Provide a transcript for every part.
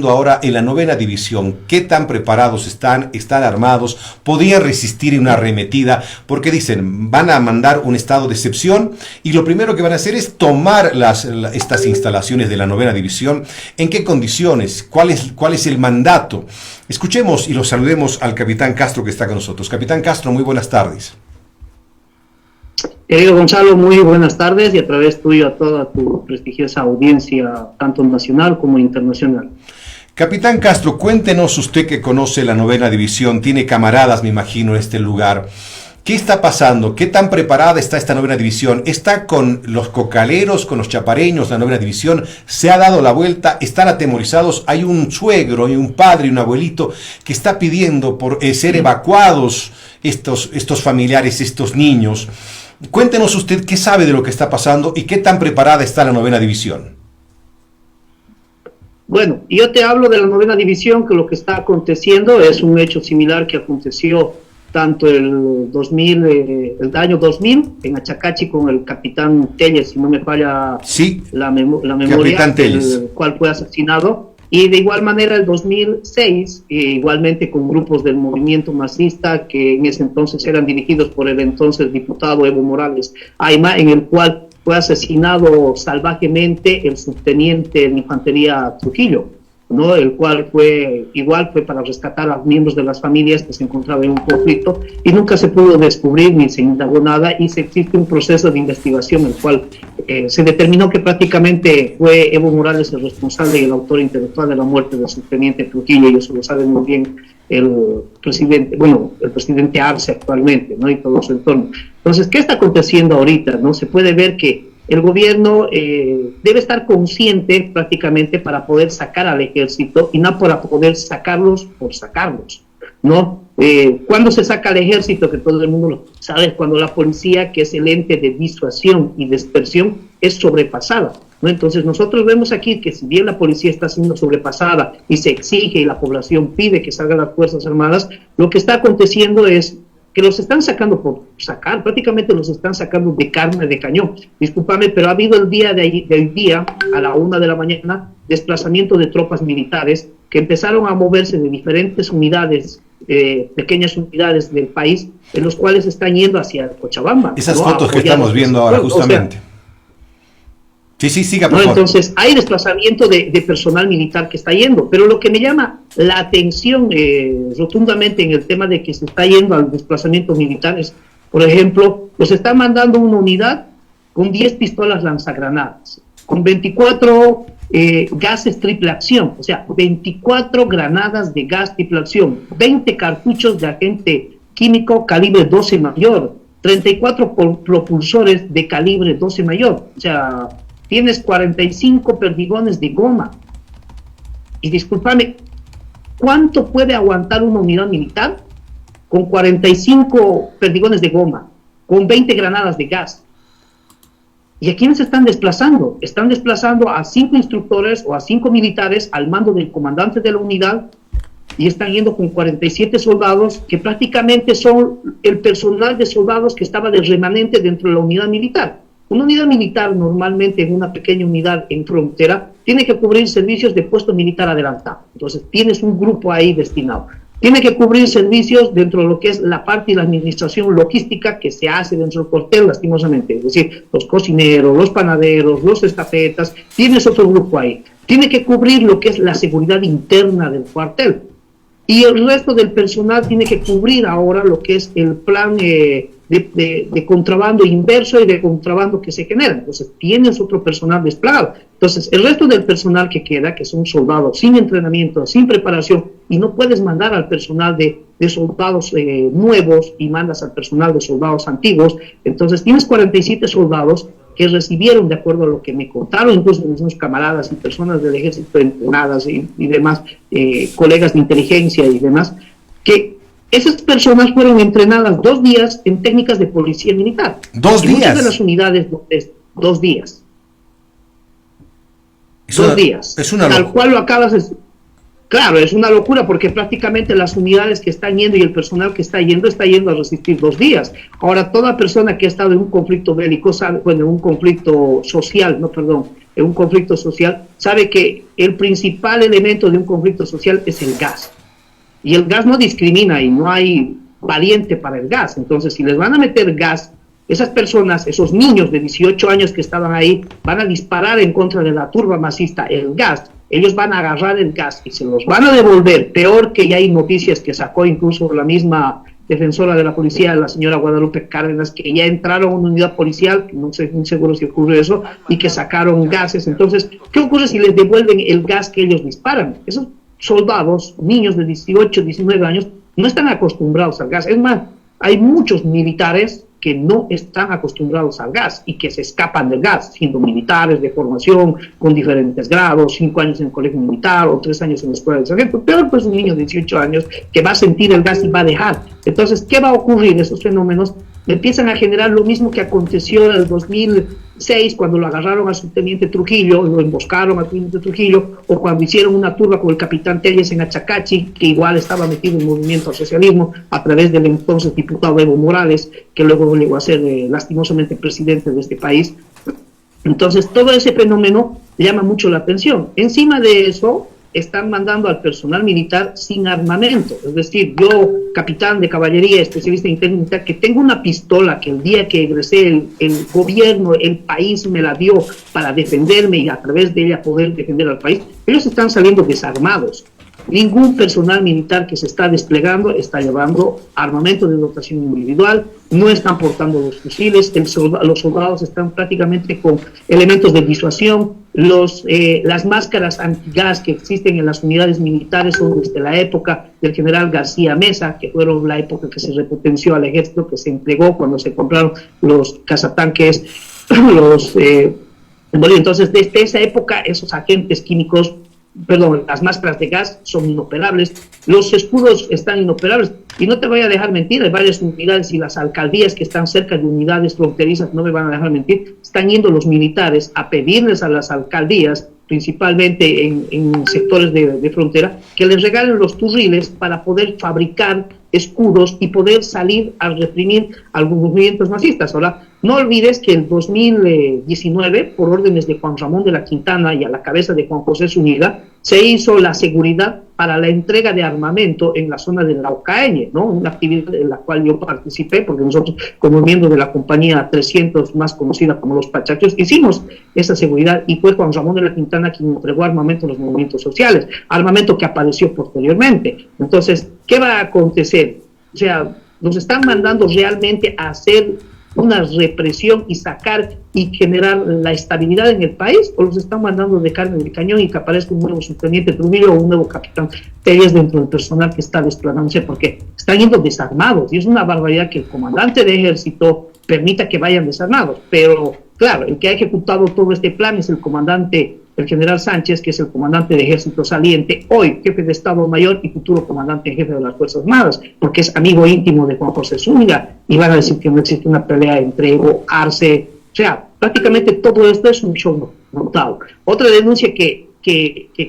Ahora en la novena división, ¿qué tan preparados están? ¿Están armados? ¿Podrían resistir una arremetida? Porque dicen, van a mandar un estado de excepción y lo primero que van a hacer es tomar estas instalaciones de la novena división. ¿En qué condiciones? ¿Cuál es el mandato? Escuchemos y lo saludemos al capitán Castro que está con nosotros. Capitán Castro, muy buenas tardes. Querido Gonzalo, muy buenas tardes y a través tuyo a toda tu prestigiosa audiencia, tanto nacional como internacional. Capitán Castro, cuéntenos, usted que conoce la novena división, tiene camaradas, me imagino, en este lugar. ¿Qué está pasando? ¿Qué tan preparada está esta novena división? ¿Está con los cocaleros, con los chapareños, la novena división? ¿Se ha dado la vuelta? ¿Están atemorizados? Hay un suegro, hay un padre, un abuelito que está pidiendo por ser evacuados estos familiares, estos niños. Cuéntenos usted qué sabe de lo que está pasando y qué tan preparada está la novena división. Bueno, yo te hablo de la novena división, que lo que está aconteciendo es un hecho similar que aconteció tanto el año 2000 en Achacachi con el capitán Telles, si no me falla la memoria, el cual fue asesinado, y de igual manera el 2006, igualmente con grupos del movimiento masista que en ese entonces eran dirigidos por el entonces diputado Evo Morales Ayma, en el cual fue asesinado salvajemente el subteniente de infantería Trujillo, ¿no? El cual fue para rescatar a miembros de las familias que se encontraban en un conflicto y nunca se pudo descubrir ni se indagó nada y se existe un proceso de investigación en el cual se determinó que prácticamente fue Evo Morales el responsable y el autor intelectual de la muerte del subteniente Trujillo, y eso lo sabe muy bien el presidente Arce actualmente, ¿no? Y todo su entorno. Entonces, ¿qué está aconteciendo ahorita? ¿No? Se puede ver que el gobierno debe estar consciente prácticamente para poder sacar al ejército y no para poder sacarlos por sacarlos, ¿no? Cuando se saca al ejército, que todo el mundo lo sabe, cuando la policía, que es el ente de disuasión y dispersión, es sobrepasada, ¿no? Entonces nosotros vemos aquí que si bien la policía está siendo sobrepasada y se exige y la población pide que salgan las Fuerzas Armadas, lo que está aconteciendo es que los están sacando por sacar, prácticamente los están sacando de carne de cañón. Discúlpame, pero ha habido el día del día, a la 1 de la mañana, desplazamiento de tropas militares que empezaron a moverse de diferentes unidades, pequeñas unidades del país, en los cuales están yendo hacia Cochabamba. Esas fotos que estamos viendo ahora, justamente. Sí, siga, por favor. Entonces, hay desplazamiento de personal militar que está yendo, pero lo que me llama la atención rotundamente en el tema de que se está yendo al desplazamiento militar es, por ejemplo, pues está mandando una unidad con 10 pistolas lanzagranadas, con 24 gases triple acción, o sea, 24 granadas de gas triple acción, 20 cartuchos de agente químico calibre 12 mayor, 34 propulsores de calibre 12 mayor, o sea, tienes 45 perdigones de goma. Y discúlpame, ¿cuánto puede aguantar una unidad militar con 45 perdigones de goma, con 20 granadas de gas? ¿Y a quiénes están desplazando? Están desplazando a 5 instructores o a 5 militares al mando del comandante de la unidad y están yendo con 47 soldados que prácticamente son el personal de soldados que estaba de remanente dentro de la unidad militar. Una unidad militar normalmente en una pequeña unidad en frontera tiene que cubrir servicios de puesto militar adelantado. Entonces tienes un grupo ahí destinado. Tiene que cubrir servicios dentro de lo que es la parte y la administración logística que se hace dentro del cuartel, lastimosamente. Es decir, los cocineros, los panaderos, los estafetas, tienes otro grupo ahí. Tiene que cubrir lo que es la seguridad interna del cuartel. Y el resto del personal tiene que cubrir ahora lo que es el plan de contrabando inverso y de contrabando que se genera. Entonces tienes otro personal desplegado. Entonces el resto del personal que queda, que son soldados sin entrenamiento, sin preparación, y no puedes mandar al personal de soldados nuevos y mandas al personal de soldados antiguos. Entonces tienes 47 soldados que recibieron, de acuerdo a lo que me contaron incluso mis camaradas y personas del ejército entrenadas y demás, colegas de inteligencia y demás, que esas personas fueron entrenadas 2 días en técnicas de policía militar. 2 días. Muchas de las unidades, 2 días. 2 días. Es una tal cual lo acabas de... Claro, es una locura porque prácticamente las unidades que están yendo y el personal que está yendo a resistir 2 días. Ahora, toda persona que ha estado en un conflicto bélico, en un conflicto social, en un conflicto social, sabe que el principal elemento de un conflicto social es el gas. Y el gas no discrimina y no hay valiente para el gas. Entonces, si les van a meter gas, esas personas, esos niños de 18 años que estaban ahí, van a disparar en contra de la turba masista el gas. Ellos van a agarrar el gas y se los van a devolver. Peor, que ya hay noticias que sacó incluso la misma defensora de la policía, la señora Guadalupe Cárdenas, que ya entraron a una unidad policial, no sé muy seguro si ocurre eso, y que sacaron gases. Entonces, ¿qué ocurre si les devuelven el gas que ellos disparan? Esos soldados, niños de 18, 19 años, no están acostumbrados al gas. Es más, hay muchos militares que no están acostumbrados al gas y que se escapan del gas, siendo militares de formación, con diferentes grados, 5 años en el colegio militar o 3 años en la escuela de sargento. Peor, pues, un niño de 18 años que va a sentir el gas y va a dejar. Entonces, ¿qué va a ocurrir? Esos fenómenos empiezan a generar lo mismo que aconteció en el 2006, cuando lo agarraron al subteniente Trujillo, lo emboscaron al subteniente Trujillo, o cuando hicieron una turba con el capitán Telles en Achacachi, que igual estaba metido en movimiento al socialismo a través del entonces diputado Evo Morales, que luego llegó a ser lastimosamente presidente de este país. Entonces, todo ese fenómeno llama mucho la atención. Encima de eso, están mandando al personal militar sin armamento. Es decir, yo, capitán de caballería, especialista en técnica, que tengo una pistola que el día que egresé, el gobierno, el país me la dio para defenderme y a través de ella poder defender al país, ellos están saliendo desarmados. Ningún personal militar que se está desplegando está llevando armamento de dotación individual, no están portando los fusiles, los soldados están prácticamente con elementos de disuasión. Las máscaras antigas que existen en las unidades militares son desde la época del general García Mesa, que fueron la época que se repotenció al ejército, que se entregó cuando se compraron los cazatanques, entonces desde esa época esos agentes químicos, las máscaras de gas son inoperables, los escudos están inoperables, y no te voy a dejar mentir, hay varias unidades y las alcaldías que están cerca de unidades fronterizas, no me van a dejar mentir, están yendo los militares a pedirles a las alcaldías, principalmente en sectores de frontera, que les regalen los turriles para poder fabricar escudos y poder salir a reprimir algunos movimientos masistas. Ahora, no olvides que en 2019, por órdenes de Juan Ramón de la Quintana y a la cabeza de Juan José Zúñiga, se hizo la seguridad para la entrega de armamento en la zona del Laucaeñe, ¿no? Una actividad en la cual yo participé, porque nosotros, como miembro de la compañía 300, más conocida como los Pachachos, hicimos esa seguridad, y fue Juan Ramón de la Quintana quien entregó armamento a los movimientos sociales, armamento que apareció posteriormente. Entonces, ¿qué va a acontecer? O sea, nos están mandando realmente a hacer una represión y sacar y generar la estabilidad en el país, o los están mandando de carne de cañón y que aparezca un nuevo subteniente Trujillo o un nuevo capitán Telles dentro del personal que está desplegándose, porque están yendo desarmados, y es una barbaridad que el comandante de ejército permita que vayan desarmados. Pero claro, el que ha ejecutado todo este plan es el comandante, el general Sánchez, que es el comandante de ejército saliente, hoy jefe de Estado Mayor y futuro comandante en jefe de las Fuerzas Armadas, porque es amigo íntimo de Juan José Zúñiga, y van a decir que no existe una pelea entre Evo, Arce. O sea, prácticamente todo esto es un show montado. Otra denuncia que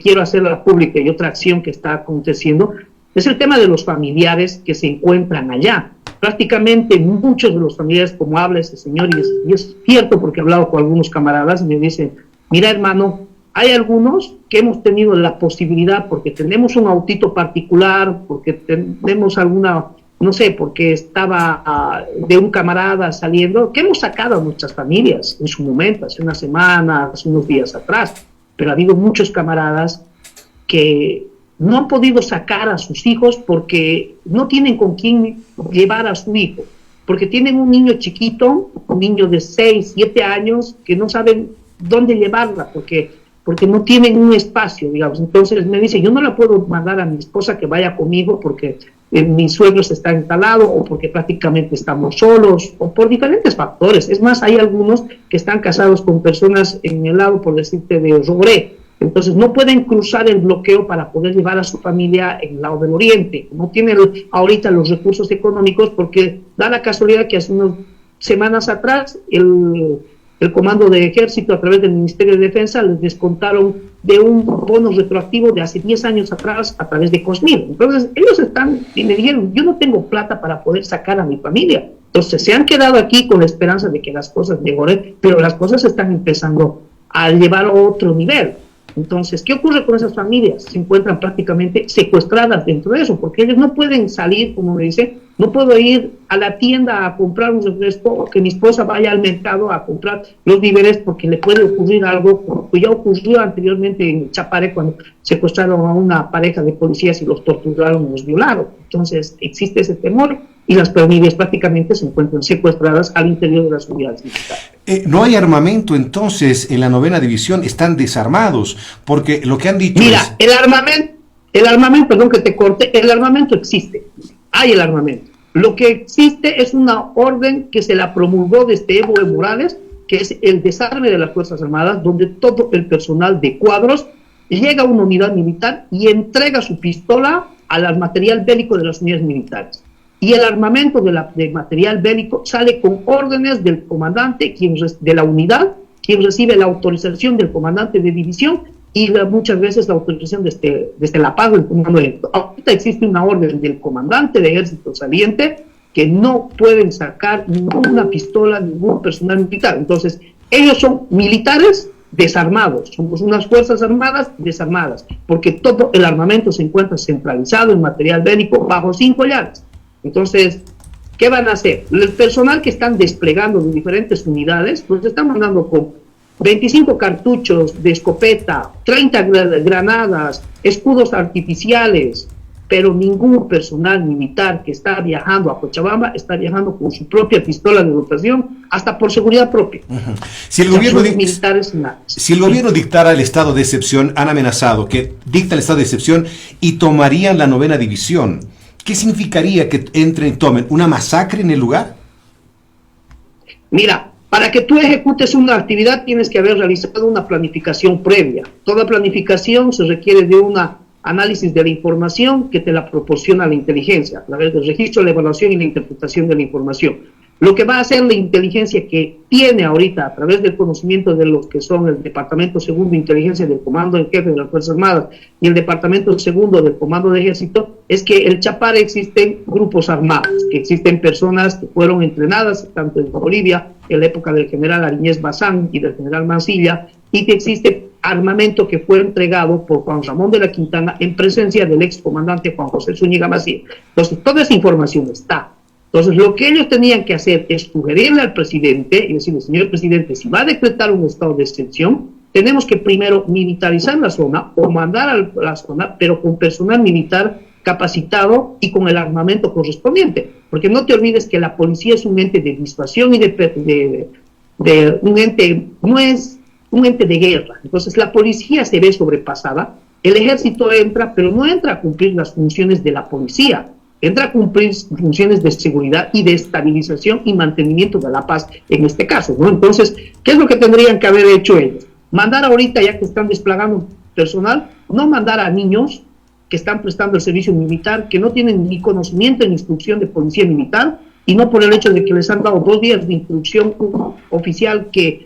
quiero hacerla pública, y otra acción que está aconteciendo, es el tema de los familiares que se encuentran allá. Prácticamente muchos de los familiares, como habla ese señor, y es cierto porque he hablado con algunos camaradas, y me dicen, mira hermano, hay algunos que hemos tenido la posibilidad, porque tenemos un autito particular, porque tenemos alguna, no sé, porque estaba de un camarada saliendo, que hemos sacado a nuestras familias en su momento, hace una semana, hace unos días atrás, pero ha habido muchos camaradas que no han podido sacar a sus hijos porque no tienen con quién llevar a su hijo, porque tienen un niño chiquito, un niño de 6, 7 años, que no saben dónde llevarla, porque no tienen un espacio, digamos. Entonces me dice, yo no la puedo mandar a mi esposa que vaya conmigo porque mi suegro se está instalado, o porque prácticamente estamos solos, o por diferentes factores. Es más, hay algunos que están casados con personas en el lado, por decirte, de Rogré. Entonces no pueden cruzar el bloqueo para poder llevar a su familia en el lado del oriente. No tienen ahorita los recursos económicos, porque da la casualidad que hace unas semanas atrás el Comando de Ejército, a través del Ministerio de Defensa, les descontaron de un bono retroactivo de hace 10 años atrás a través de Cosmil. Entonces ellos y me dijeron, yo no tengo plata para poder sacar a mi familia. Entonces se han quedado aquí con la esperanza de que las cosas mejoren, pero las cosas están empezando a llevar a otro nivel. Entonces, ¿qué ocurre con esas familias? Se encuentran prácticamente secuestradas dentro de eso, porque ellos no pueden salir, como me dicen, no puedo ir a la tienda a comprar un refresco, o que mi esposa vaya al mercado a comprar los víveres, porque le puede ocurrir algo, como ya ocurrió anteriormente en Chapare, cuando secuestraron a una pareja de policías y los torturaron y los violaron. Entonces, existe ese temor, y las familias prácticamente se encuentran secuestradas al interior de las unidades militares. No hay armamento entonces en la 9ª División, están desarmados, porque lo que han dicho Mira, el armamento, perdón que te corte, el armamento existe, hay el armamento. Lo que existe es una orden que se la promulgó desde Evo Morales, que es el desarme de las Fuerzas Armadas, donde todo el personal de cuadros llega a una unidad militar y entrega su pistola al material bélico de las unidades militares. Y el armamento de material bélico sale con órdenes del comandante de la unidad, quien recibe la autorización del comandante de división y muchas veces la autorización desde La Paz del comando de ejército. Ahorita existe una orden del comandante de ejército saliente que no pueden sacar ninguna pistola, ningún personal militar. Entonces, ellos son militares desarmados, somos unas fuerzas armadas desarmadas, porque todo el armamento se encuentra centralizado en material bélico bajo 5 llaves. Entonces, ¿qué van a hacer? El personal que están desplegando en diferentes unidades, pues están mandando con 25 cartuchos de escopeta, 30 granadas, escudos artificiales, pero ningún personal militar que está viajando a Cochabamba está viajando con su propia pistola de dotación, hasta por seguridad propia. Si el gobierno dictara el estado de excepción, han amenazado que dicta el estado de excepción y tomarían la 9ª División. ¿Qué significaría que entren y tomen? ¿Una masacre en el lugar? Mira, para que tú ejecutes una actividad tienes que haber realizado una planificación previa. Toda planificación se requiere de un análisis de la información que te la proporciona la inteligencia, a través del registro, la evaluación y la interpretación de la información. Lo que va a hacer la inteligencia que tiene ahorita, a través del conocimiento de los que son el Departamento Segundo de Inteligencia del Comando en Jefe de las Fuerzas Armadas y el Departamento Segundo del Comando de Ejército, es que en Chapare existen grupos armados, que existen personas que fueron entrenadas, tanto en Bolivia, en la época del general Ariñez Bazán y del general Mansilla, y que existe armamento que fue entregado por Juan Ramón de la Quintana en presencia del excomandante Juan José Zúñiga Macías. Entonces, toda esa información está. Entonces, lo que ellos tenían que hacer es sugerirle al presidente y decirle, señor presidente, si va a decretar un estado de excepción, tenemos que primero militarizar la zona o mandar a la zona, pero con personal militar capacitado y con el armamento correspondiente. Porque no te olvides que la policía es un ente de disuasión y un ente, no es un ente de guerra. Entonces, la policía se ve sobrepasada, el ejército entra, pero no entra a cumplir las funciones de la policía, entra a cumplir funciones de seguridad y de estabilización y mantenimiento de la paz en este caso, ¿no? Entonces, ¿qué es lo que tendrían que haber hecho ellos? Mandar ahorita, ya que están desplegando personal, no mandar a niños que están prestando el servicio militar, que no tienen ni conocimiento ni instrucción de policía militar, y no por el hecho de que les han dado 2 días de instrucción oficial que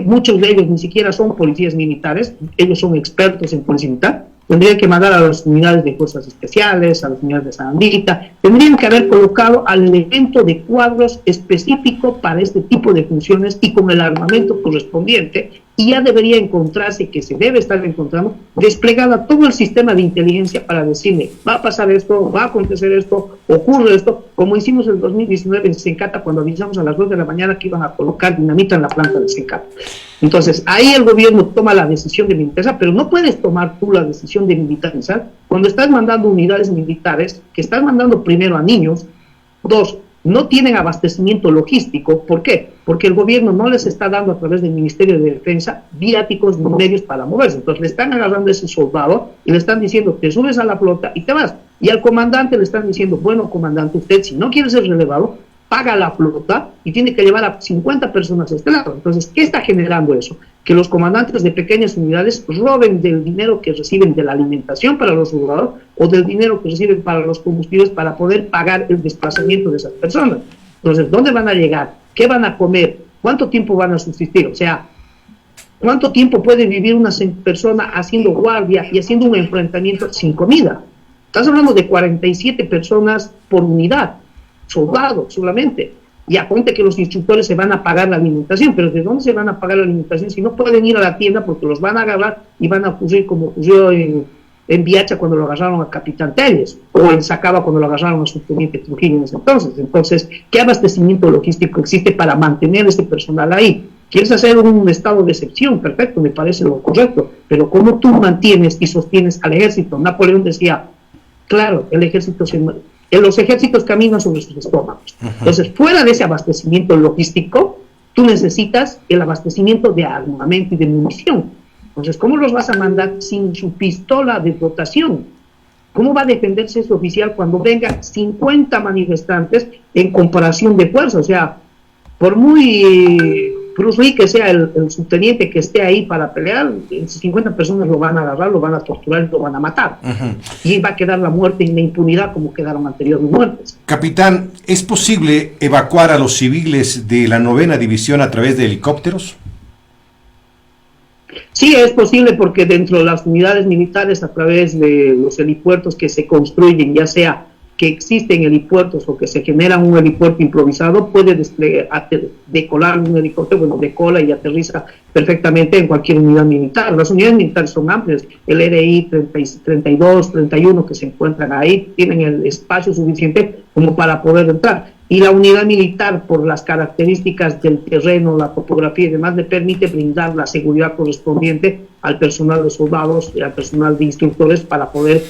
muchos de ellos ni siquiera son policías militares, ellos son expertos en policía militar. Tendrían que mandar a las unidades de fuerzas especiales, a las unidades de Sarandita, tendrían que haber colocado al elemento de cuadros específico para este tipo de funciones y con el armamento correspondiente, y ya debería encontrarse, que se debe estar encontrando, desplegada todo el sistema de inteligencia para decirle, va a pasar esto, va a acontecer esto, ocurre esto, como hicimos en 2019 en Sencata, cuando avisamos a las 2 de la mañana que iban a colocar dinamita en la planta de Sencata. Entonces, ahí el gobierno toma la decisión de militarizar, pero no puedes tomar tú la decisión de militarizar cuando estás mandando unidades militares, que estás mandando primero a niños. 2, no tienen abastecimiento logístico. ¿Por qué? Porque el gobierno no les está dando a través del Ministerio de Defensa viáticos ni medios para moverse. Entonces le están agarrando a ese soldado y le están diciendo, te subes a la flota y te vas. Y al comandante le están diciendo, bueno, comandante, usted si no quiere ser relevado, paga la flota y tiene que llevar a 50 personas a este lado. Entonces, ¿qué está generando eso? Que los comandantes de pequeñas unidades roben del dinero que reciben de la alimentación para los soldados o del dinero que reciben para los combustibles para poder pagar el desplazamiento de esas personas. Entonces, ¿dónde van a llegar? ¿Qué van a comer? ¿Cuánto tiempo van a subsistir? O sea, ¿cuánto tiempo puede vivir una persona haciendo guardia y haciendo un enfrentamiento sin comida? Estás hablando de 47 personas por unidad, soldados solamente. Ya ponte que los instructores se van a pagar la alimentación, pero ¿de dónde se van a pagar la alimentación si no pueden ir a la tienda porque los van a agarrar y van a ocurrir como ocurrió en Viacha cuando lo agarraron a Capitán Telles, o en Sacaba cuando lo agarraron a subteniente Trujillo en ese entonces? Entonces, ¿qué abastecimiento logístico existe para mantener ese personal ahí? ¿Quieres hacer un estado de excepción? Perfecto, me parece lo correcto, pero ¿cómo tú mantienes y sostienes al ejército? Napoleón decía, claro, los ejércitos caminan sobre sus estómagos. Entonces, fuera de ese abastecimiento logístico, tú necesitas el abastecimiento de armamento y de munición. Entonces, ¿cómo los vas a mandar sin su pistola de dotación? ¿Cómo va a defenderse ese oficial cuando vengan 50 manifestantes en comparación de fuerza? O sea, por muy Bruce Lee que sea el subteniente que esté ahí para pelear, 50 personas lo van a agarrar, lo van a torturar y lo van a matar. Y va a quedar la muerte en la impunidad como quedaron anteriores muertes. Capitán, ¿es posible evacuar a los civiles de la 9ª División a través de helicópteros? Sí, es posible porque dentro de las unidades militares, a través de los helipuertos que se construyen, ya sea que existen helipuertos o que se genera un helipuerto improvisado, puede decolar un helicóptero, bueno, decola y aterriza perfectamente en cualquier unidad militar. Las unidades militares son amplias, el RI 32, 31 que se encuentran ahí, tienen el espacio suficiente como para poder entrar. Y la unidad militar, por las características del terreno, la topografía y demás, le permite brindar la seguridad correspondiente al personal de soldados y al personal de instructores para poder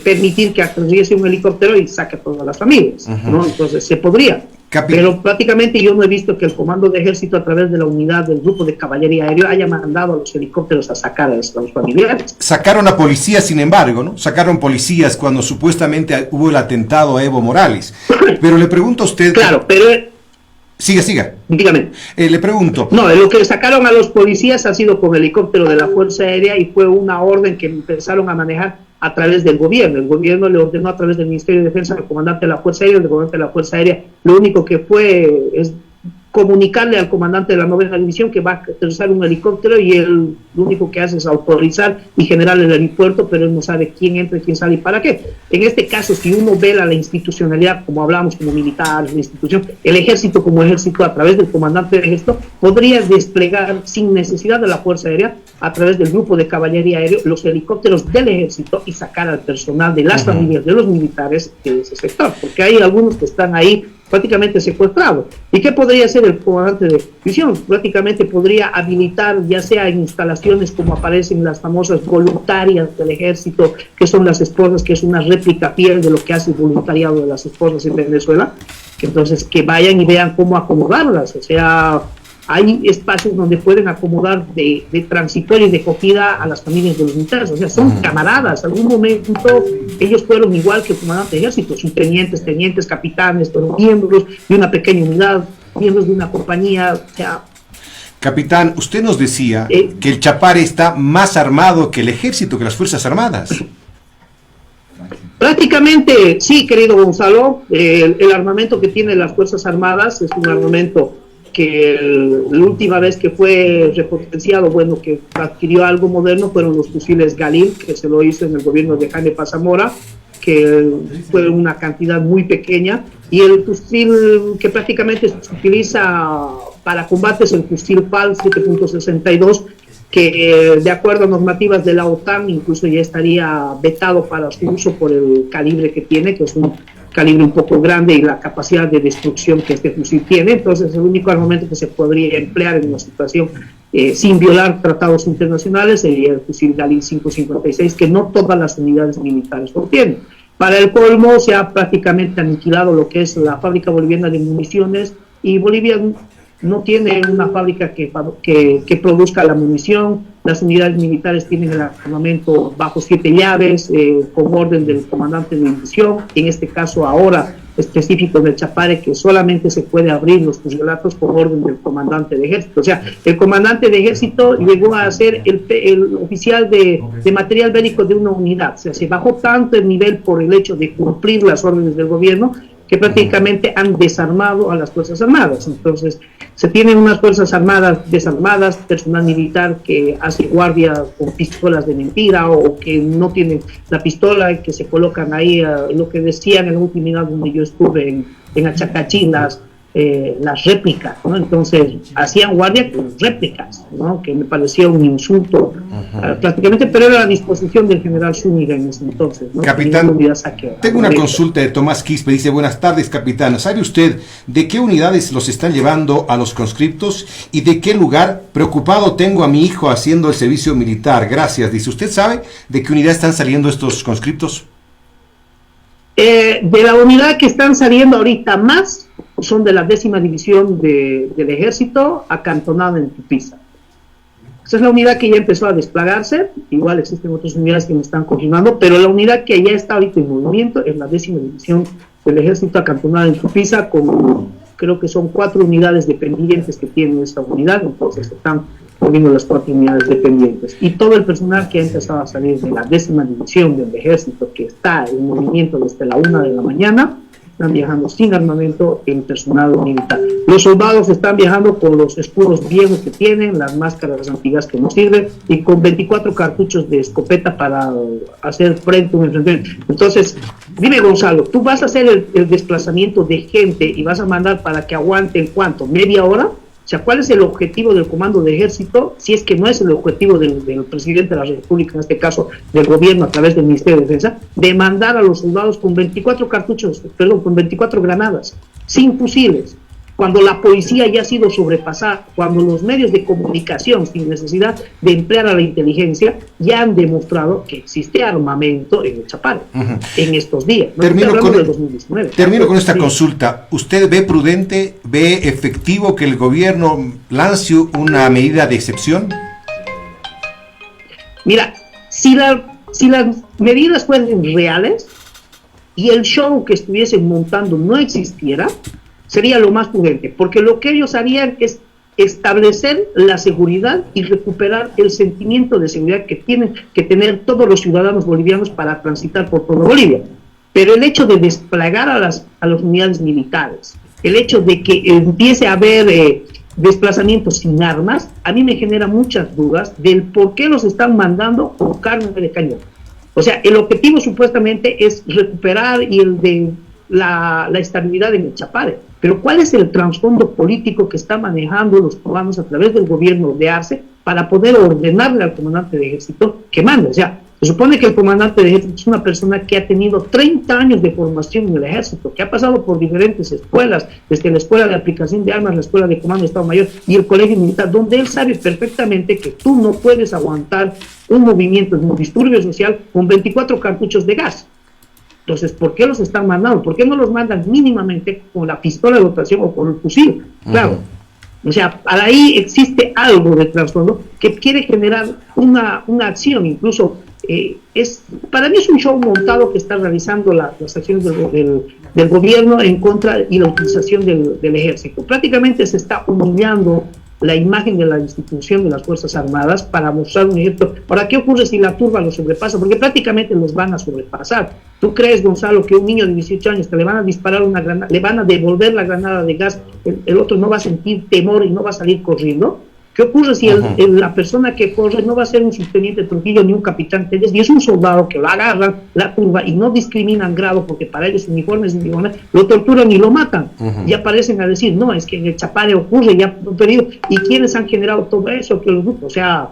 permitir que aterrice un helicóptero y saque a todas las familias, ¿no? Entonces se podría, pero prácticamente yo no he visto que el comando de ejército a través de la unidad del grupo de caballería aéreo haya mandado a los helicópteros a sacar a los familiares. Sacaron a policías, sin embargo, ¿no? Sacaron policías cuando supuestamente hubo el atentado a Evo Morales. Pero le pregunto a usted... Claro, pero... Siga. Dígame. Le pregunto. No, lo que sacaron a los policías ha sido con helicóptero de la Fuerza Aérea y fue una orden que empezaron a manejar a través del gobierno. El gobierno le ordenó a través del Ministerio de Defensa al comandante de la Fuerza Aérea. El comandante de la Fuerza Aérea lo único que fue es comunicarle al comandante de la 9ª División que va a aterrizar un helicóptero y él lo único que hace es autorizar y generar el aeropuerto, pero él no sabe quién entra, quién sale y para qué. En este caso, si uno vela la institucionalidad, como hablamos, como militares, la institución, el ejército como ejército, a través del comandante de ejército, podría desplegar sin necesidad de la Fuerza Aérea, a través del grupo de caballería aéreo, los helicópteros del ejército y sacar al personal de las familias de los militares de ese sector, porque hay algunos que están ahí prácticamente secuestrado. ¿Y qué podría hacer el comandante de división? Prácticamente podría habilitar, ya sea en instalaciones como aparecen las famosas voluntarias del ejército, que son las esposas, que es una réplica fiel de lo que hace el voluntariado de las esposas en Venezuela, que entonces que vayan y vean cómo acomodarlas. O sea, hay espacios donde pueden acomodar de transitorio y de acogida a las familias de los militares. O sea, son camaradas. En algún momento ellos fueron igual que el comandante de ejército, subtenientes, tenientes, capitanes, fueron miembros de una pequeña unidad, miembros de una compañía. O sea, capitán, usted nos decía que el Chapare está más armado que el ejército, que las Fuerzas Armadas. Prácticamente, sí, querido Gonzalo. El armamento que tienen las Fuerzas Armadas es un armamento que la última vez que fue repotenciado, bueno, que adquirió algo moderno, fueron los fusiles Galil, que se lo hizo en el gobierno de Jaime Paz Zamora, que fue una cantidad muy pequeña, y el fusil que prácticamente se utiliza para combate es el fusil PAL 7.62, que de acuerdo a normativas de la OTAN incluso ya estaría vetado para su uso por el calibre que tiene, que es un calibre un poco grande y la capacidad de destrucción que este fusil tiene. Entonces el único armamento que se podría emplear en una situación sin violar tratados internacionales sería el fusil Galil 5.56, que no todas las unidades militares lo tienen. Para el colmo se ha prácticamente aniquilado lo que es la fábrica boliviana de municiones, y Bolivia no tiene una fábrica que produzca la munición. Las unidades militares tienen el armamento bajo 7 llaves, con orden del comandante de división, en este caso ahora específico del Chapare, que solamente se puede abrir los fusilatos por orden del comandante de ejército. O sea, el comandante de ejército llegó a ser el oficial de material bélico de una unidad. O sea, se bajó tanto el nivel por el hecho de cumplir las órdenes del gobierno, que prácticamente han desarmado a las Fuerzas Armadas. Entonces, se tienen unas Fuerzas Armadas desarmadas, personal militar que hace guardia con pistolas de mentira o que no tienen la pistola y que se colocan ahí, lo que decían en la última unidad donde yo estuve en Achacachín, las réplicas, ¿no? Entonces hacían guardia con réplicas, ¿no? Que me parecía un insulto prácticamente, pero era a la disposición del general Zúñiga en ese entonces, ¿no? Capitán, tengo una consulta de Tomás Quispe, dice: buenas tardes, capitán, ¿sabe usted de qué unidades los están llevando a los conscriptos y de qué lugar? Preocupado tengo a mi hijo haciendo el servicio militar, gracias. Dice, ¿usted sabe de qué unidad están saliendo estos conscriptos? De la unidad que están saliendo ahorita más son de la 10ª división del ejército, acantonada en Tupiza. Esa es la unidad que ya empezó a desplegarse. Igual existen otras unidades que me están confirmando, pero la unidad que ya está ahorita en movimiento es la 10ª división del ejército, acantonada en Tupiza, con creo que son 4 unidades dependientes que tiene esta unidad. Entonces están poniendo las 4 unidades dependientes, y todo el personal que ha empezado a salir de la 10ª división del ejército, que está en movimiento desde la 1 de la mañana, están viajando sin armamento en personal militar. Los soldados están viajando con los escudos viejos que tienen, las máscaras antiguas que no sirven, y con 24 cartuchos de escopeta para hacer frente a un enfrentamiento. Entonces, dime, Gonzalo, tú vas a hacer el desplazamiento de gente y vas a mandar para que aguanten, ¿cuánto? ¿Media hora? O sea, ¿cuál es el objetivo del comando de ejército? Si es que no es el objetivo del presidente de la República, en este caso del gobierno a través del Ministerio de Defensa, de mandar a los soldados con 24 cartuchos, perdón, con 24 granadas, sin fusiles, cuando la policía ya ha sido sobrepasada, cuando los medios de comunicación, sin necesidad de emplear a la inteligencia, ya han demostrado que existe armamento en el Chapare en estos días. No termino con esta sí. Consulta. ¿Usted ve prudente, ve efectivo que el gobierno lance una medida de excepción? Mira, si las medidas fueran reales y el show que estuviesen montando no existiera, sería lo más prudente, porque lo que ellos harían es establecer la seguridad y recuperar el sentimiento de seguridad que tienen que tener todos los ciudadanos bolivianos para transitar por toda Bolivia. Pero el hecho de desplegar a las unidades militares, el hecho de que empiece a haber desplazamientos sin armas, a mí me genera muchas dudas del por qué los están mandando con carne de cañón. O sea, el objetivo supuestamente es recuperar y el de la estabilidad en el Chapare, pero ¿cuál es el trasfondo político que está manejando los cubanos a través del gobierno de Arce para poder ordenarle al comandante de ejército que mande? O sea, se supone que el comandante de ejército es una persona que ha tenido 30 años de formación en el ejército, que ha pasado por diferentes escuelas, desde la escuela de aplicación de armas, la escuela de comando de Estado Mayor y el colegio militar, donde él sabe perfectamente que tú no puedes aguantar un movimiento de un disturbio social con 24 cartuchos de gas. Entonces, ¿por qué los están mandando? ¿Por qué no los mandan mínimamente con la pistola de dotación o con el fusil? Claro. O sea, para ahí existe algo de trasfondo que quiere generar una acción. Incluso, para mí es un show montado que está realizando las acciones del gobierno en contra y la utilización del ejército. Prácticamente se está humillando la imagen de la institución de las Fuerzas Armadas para mostrar un ejemplo. Ahora, ¿qué ocurre si la turba los sobrepasa? Porque prácticamente los van a sobrepasar. ¿Tú crees, Gonzalo, que un niño de 18 años que le van a disparar una granada, le van a devolver la granada de gas, el otro no va a sentir temor y no va a salir corriendo? ¿Qué ocurre si la persona que corre no va a ser un subteniente Trujillo ni un capitán Telles, y es un soldado que lo agarran la turba y no discriminan grado porque para ellos uniformes lo torturan y lo matan? Y aparecen a decir, no, es que en el Chapare ocurre, ya perdido. ¿Y quiénes han generado todo eso? Que los grupos, o sea,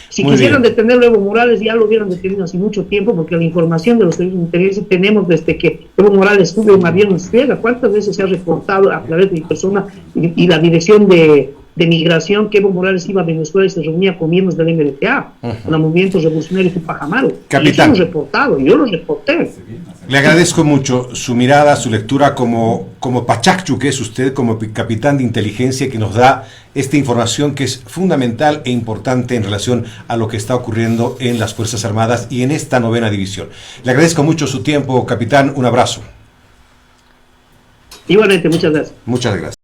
si muy quisieran bien detener a Evo Morales, ya lo hubieran detenido hace mucho tiempo, porque la información de los servicios de inteligencia tenemos desde que Evo Morales sube un avión en Ciega. ¿Cuántas veces se ha reportado a través de mi persona y la dirección de migración que Evo Morales iba a Venezuela y se reunía con miembros del MRTA, los movimientos revolucionarios Tupac-Amaru? Capitán, y eso lo reportado, yo lo reporté. Le agradezco mucho su mirada, su lectura como Pachacchu, que es usted, como capitán de inteligencia, que nos da esta información que es fundamental e importante en relación a lo que está ocurriendo en las Fuerzas Armadas y en esta 9ª división. Le agradezco mucho su tiempo, capitán. Un abrazo. Igualmente, muchas gracias. Muchas gracias.